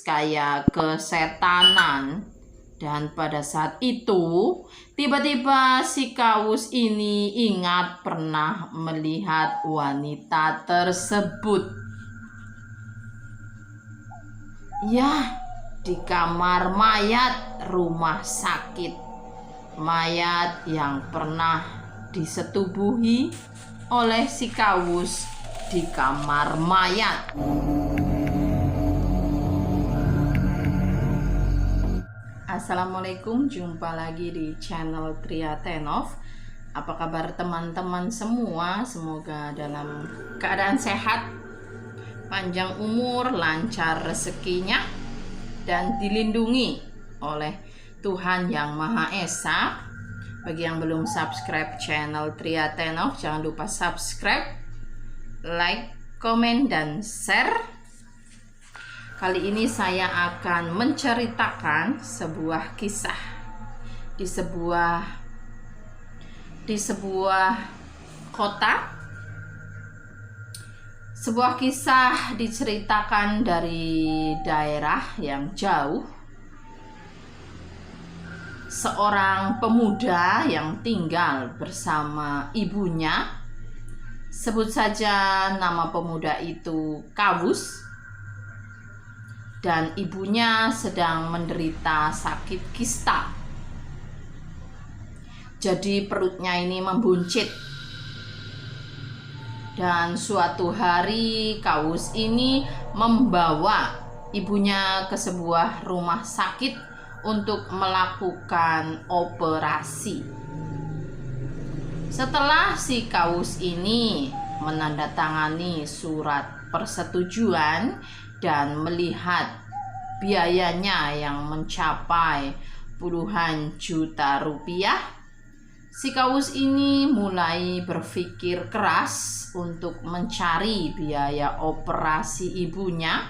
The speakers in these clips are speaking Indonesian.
kayak kesetanan. Dan pada saat itu, tiba-tiba si Kawus ini ingat pernah melihat wanita tersebut. Ya, di kamar mayat rumah sakit. Mayat yang pernah disetubuhi oleh si Kawus di kamar mayat. Assalamualaikum, jumpa lagi di channel Triatenov. Apa kabar teman-teman semua? Semoga dalam keadaan sehat, panjang umur, lancar rezekinya, dan dilindungi oleh Tuhan Yang Maha Esa. Bagi yang belum subscribe channel Triatenov, jangan lupa subscribe, like, komen, dan share. Kali ini saya akan menceritakan sebuah kisah di sebuah kota. Sebuah kisah diceritakan dari daerah yang jauh. Seorang pemuda yang tinggal bersama ibunya. Sebut saja nama pemuda itu Kawus. Dan ibunya sedang menderita sakit kista. Jadi perutnya ini membuncit. Dan suatu hari Kawus ini membawa ibunya ke sebuah rumah sakit untuk melakukan operasi. Setelah si Kawus ini menandatangani surat persetujuan dan melihat biayanya yang mencapai puluhan juta rupiah, si Kawus ini mulai berpikir keras untuk mencari biaya operasi ibunya.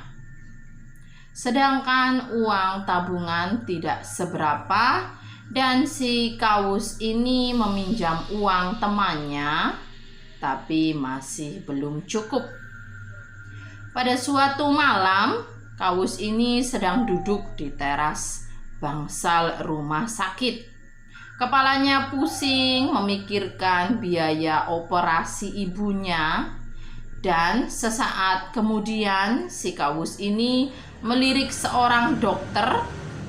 Sedangkan uang tabungan tidak seberapa, dan si Kawus ini meminjam uang temannya, tapi masih belum cukup. Pada suatu malam, Kawus ini sedang duduk di teras bangsal rumah sakit. Kepalanya pusing memikirkan biaya operasi ibunya. Dan sesaat kemudian si Kawus ini melirik seorang dokter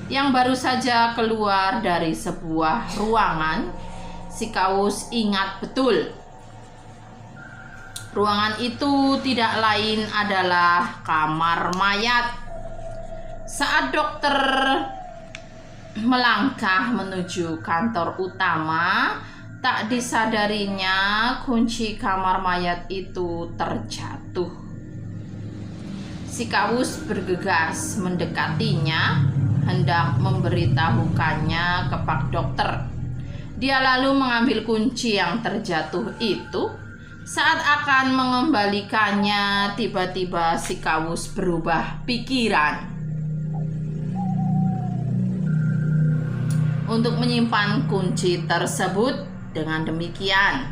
yang baru saja keluar dari sebuah ruangan. Si Kawus ingat betul, ruangan itu tidak lain adalah kamar mayat. Saat dokter melangkah menuju kantor utama, tak disadarinya kunci kamar mayat itu terjatuh. Si Kawus bergegas mendekatinya, hendak memberitahukannya ke Pak Dokter. Dia lalu mengambil kunci yang terjatuh itu. Saat akan mengembalikannya, tiba-tiba si Kawus berubah pikiran untuk menyimpan kunci tersebut. Dengan demikian,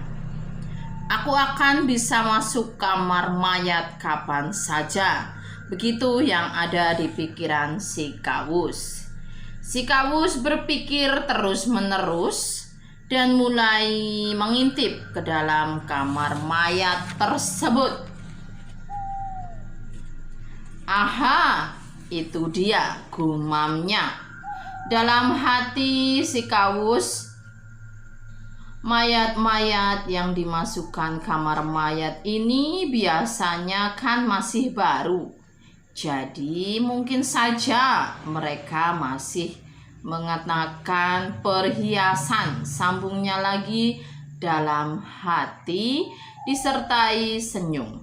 aku akan bisa masuk kamar mayat kapan saja. Begitu yang ada di pikiran si Kawus. Si Kawus berpikir terus-menerus dan mulai mengintip ke dalam kamar mayat tersebut. Aha, itu dia, gumamnya. Dalam hati si Kawus, mayat-mayat yang dimasukkan kamar mayat ini biasanya kan masih baru. Jadi mungkin saja mereka masih mengenakan perhiasan. Sambungnya lagi dalam hati disertai senyum.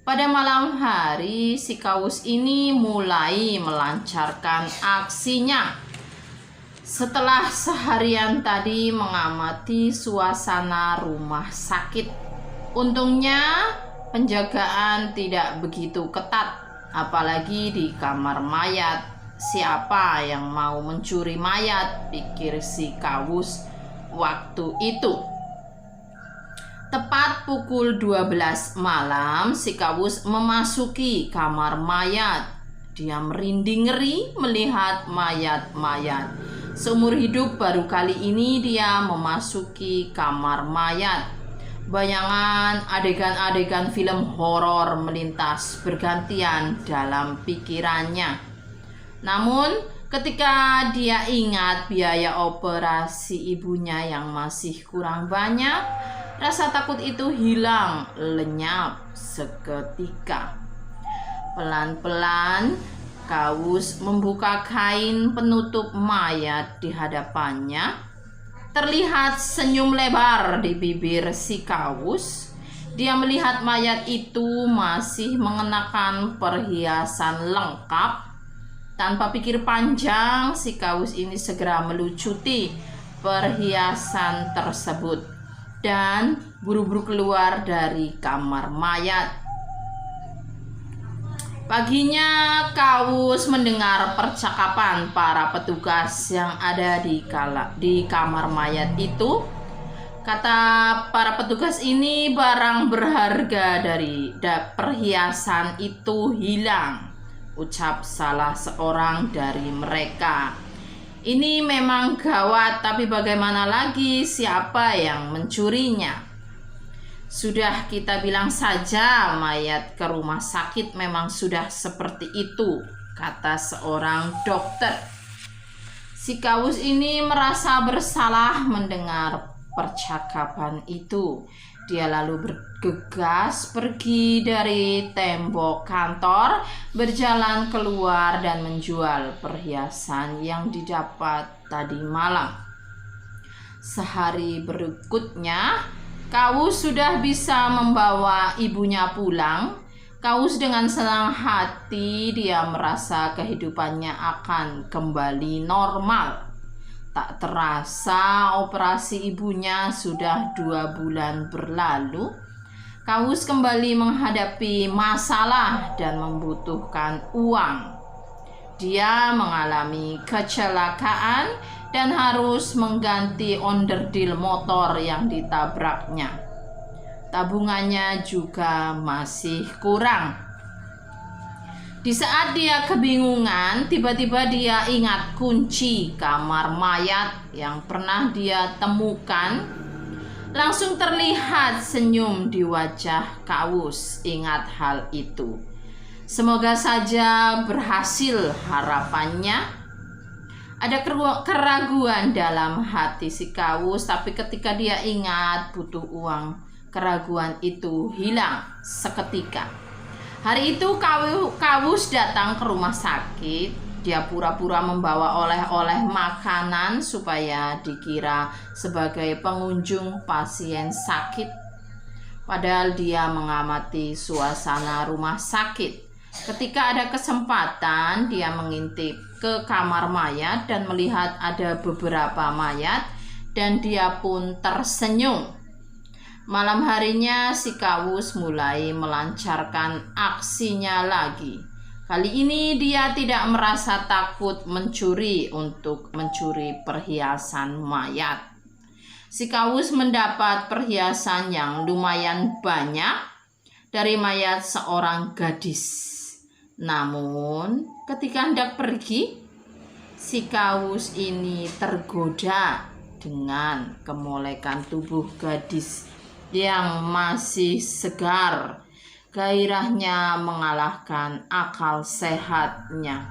Pada malam hari si Kawus ini mulai melancarkan aksinya. Setelah seharian tadi mengamati suasana rumah sakit, untungnya penjagaan tidak begitu ketat, apalagi di kamar mayat. Siapa yang mau mencuri mayat, pikir si Kawus waktu itu. Tepat pukul 12 malam, si Kawus memasuki kamar mayat. Dia merinding ngeri melihat mayat-mayat. Seumur hidup baru kali ini dia memasuki kamar mayat. Bayangan adegan-adegan film horor melintas bergantian dalam pikirannya. Namun, ketika dia ingat biaya operasi ibunya yang masih kurang banyak, rasa takut itu hilang lenyap seketika. Pelan-pelan, Kawus membuka kain penutup mayat di hadapannya. Terlihat senyum lebar di bibir si Kawus. Dia melihat mayat itu masih mengenakan perhiasan lengkap. Tanpa pikir panjang, si Kawus ini segera melucuti perhiasan tersebut dan buru-buru keluar dari kamar mayat. Paginya, Kawus mendengar percakapan para petugas yang ada di kamar mayat itu. Kata para petugas ini, barang berharga dari perhiasan itu hilang. Ucap salah seorang dari mereka. Ini memang gawat, tapi bagaimana lagi, siapa yang mencurinya? Sudah kita bilang saja mayat ke rumah sakit, memang sudah seperti itu, kata seorang dokter. Si Kawus ini merasa bersalah mendengar percakapan itu. Dia lalu bergegas pergi dari tembok kantor, berjalan keluar dan menjual perhiasan yang didapat tadi malam. Sehari berikutnya, Kawus sudah bisa membawa ibunya pulang. Kawus dengan senang hati dia merasa kehidupannya akan kembali normal. Tak terasa operasi ibunya sudah 2 bulan berlalu. Kawus kembali menghadapi masalah dan membutuhkan uang. Dia mengalami kecelakaan dan harus mengganti onderdil motor yang ditabraknya. Tabungannya juga masih kurang. Di saat dia kebingungan, tiba-tiba dia ingat kunci kamar mayat yang pernah dia temukan. Langsung terlihat senyum di wajah Kawus ingat hal itu. Semoga saja berhasil harapannya. Ada keraguan dalam hati si Kawus, tapi ketika dia ingat butuh uang, keraguan itu hilang seketika. Hari itu Kawus datang ke rumah sakit. Dia pura-pura membawa oleh-oleh makanan supaya dikira sebagai pengunjung pasien sakit. Padahal dia mengamati suasana rumah sakit. Ketika ada kesempatan, dia mengintip ke kamar mayat dan melihat ada beberapa mayat, dan dia pun tersenyum. Malam harinya si Kawus mulai melancarkan aksinya lagi. Kali ini dia tidak merasa takut mencuri untuk mencuri perhiasan mayat. Si Kawus mendapat perhiasan yang lumayan banyak dari mayat seorang gadis. Namun, ketika hendak pergi, si Kawus ini tergoda dengan kemolekan tubuh gadis yang masih segar. Gairahnya mengalahkan akal sehatnya.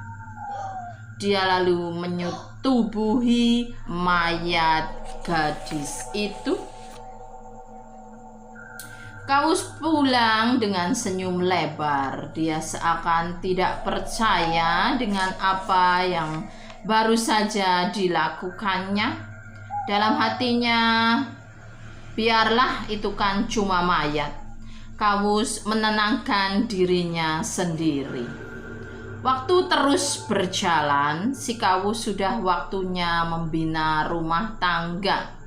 Dia lalu menyetubuhi mayat gadis itu. Kawus pulang dengan senyum lebar. Dia seakan tidak percaya dengan apa yang baru saja dilakukannya. Dalam hatinya, biarlah itu kan cuma mayat. Kawus menenangkan dirinya sendiri. Waktu terus berjalan, si Kawus sudah waktunya membina rumah tangga.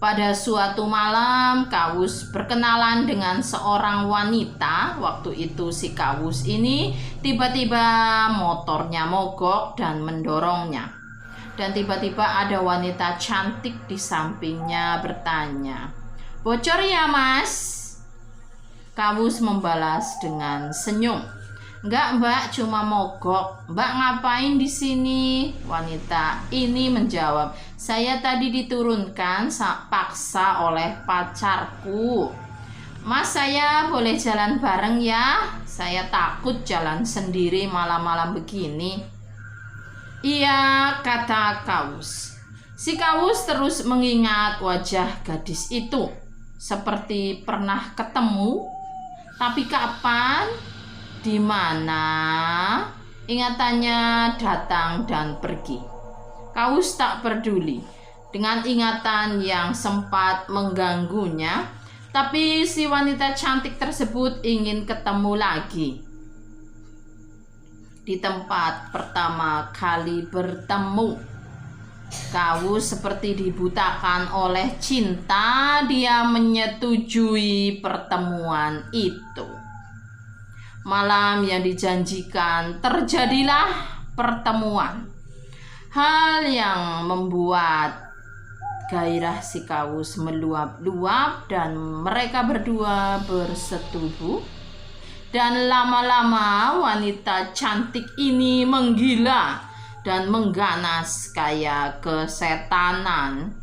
Pada suatu malam, Kawus berkenalan dengan seorang wanita. Waktu itu si Kawus ini tiba-tiba motornya mogok dan mendorongnya. Dan tiba-tiba ada wanita cantik di sampingnya bertanya, "Bocor ya, Mas?" Kawus membalas dengan senyum. "Enggak, Mbak, cuma mogok." "Mbak, ngapain di sini?" Wanita ini menjawab, "Saya tadi diturunkan paksa oleh pacarku." "Mas, saya boleh jalan bareng ya? Saya takut jalan sendiri malam-malam begini." "Iya," kata Kaus. Si Kaus terus mengingat wajah gadis itu, seperti pernah ketemu, tapi kapan, di mana, ingatannya datang dan pergi. Kaus tak peduli dengan ingatan yang sempat mengganggunya, tapi si wanita cantik tersebut ingin ketemu lagi. Di tempat pertama kali bertemu, Kaus seperti dibutakan oleh cinta. Dia menyetujui pertemuan itu. Malam yang dijanjikan, terjadilah pertemuan. Hal yang membuat gairah si Kaus meluap-luap dan mereka berdua bersetubuh. Dan lama-lama wanita cantik ini menggila dan mengganas kayak kesetanan.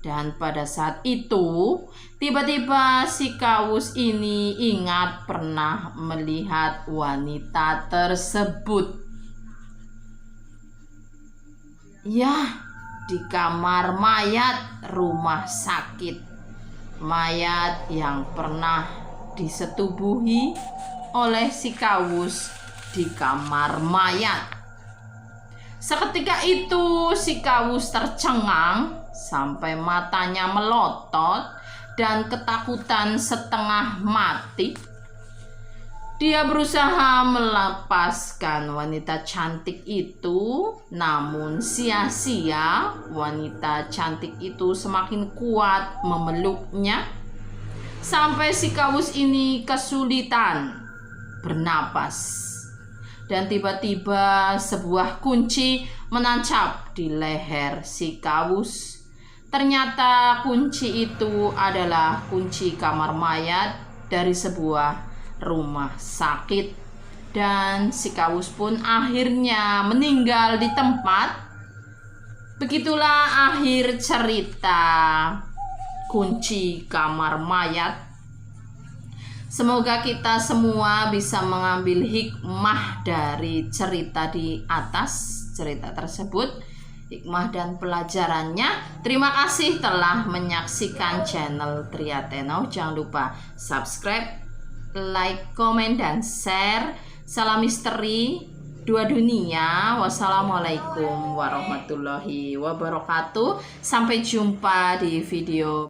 Dan pada saat itu, tiba-tiba si Kaus ini ingat pernah melihat wanita tersebut. Ya, di kamar mayat rumah sakit. Mayat yang pernah disetubuhi oleh si Kaus di kamar mayat. Seketika itu si Kaus tercengang sampai matanya melotot dan ketakutan setengah mati. Dia berusaha melepaskan wanita cantik itu, namun sia-sia. Wanita cantik itu semakin kuat memeluknya sampai si Kaus ini kesulitan bernapas. Dan tiba-tiba sebuah kunci menancap di leher si Kaus. Ternyata kunci itu adalah kunci kamar mayat dari sebuah rumah sakit. Dan si Kaus pun akhirnya meninggal di tempat. Begitulah akhir cerita kunci kamar mayat. Semoga kita semua bisa mengambil hikmah dari cerita di atas, cerita tersebut, hikmah dan pelajarannya. Terima kasih telah menyaksikan channel Triateno. Jangan lupa subscribe, like, komen, dan share. Salam misteri dua dunia. Wassalamualaikum warahmatullahi wabarakatuh. Sampai jumpa di video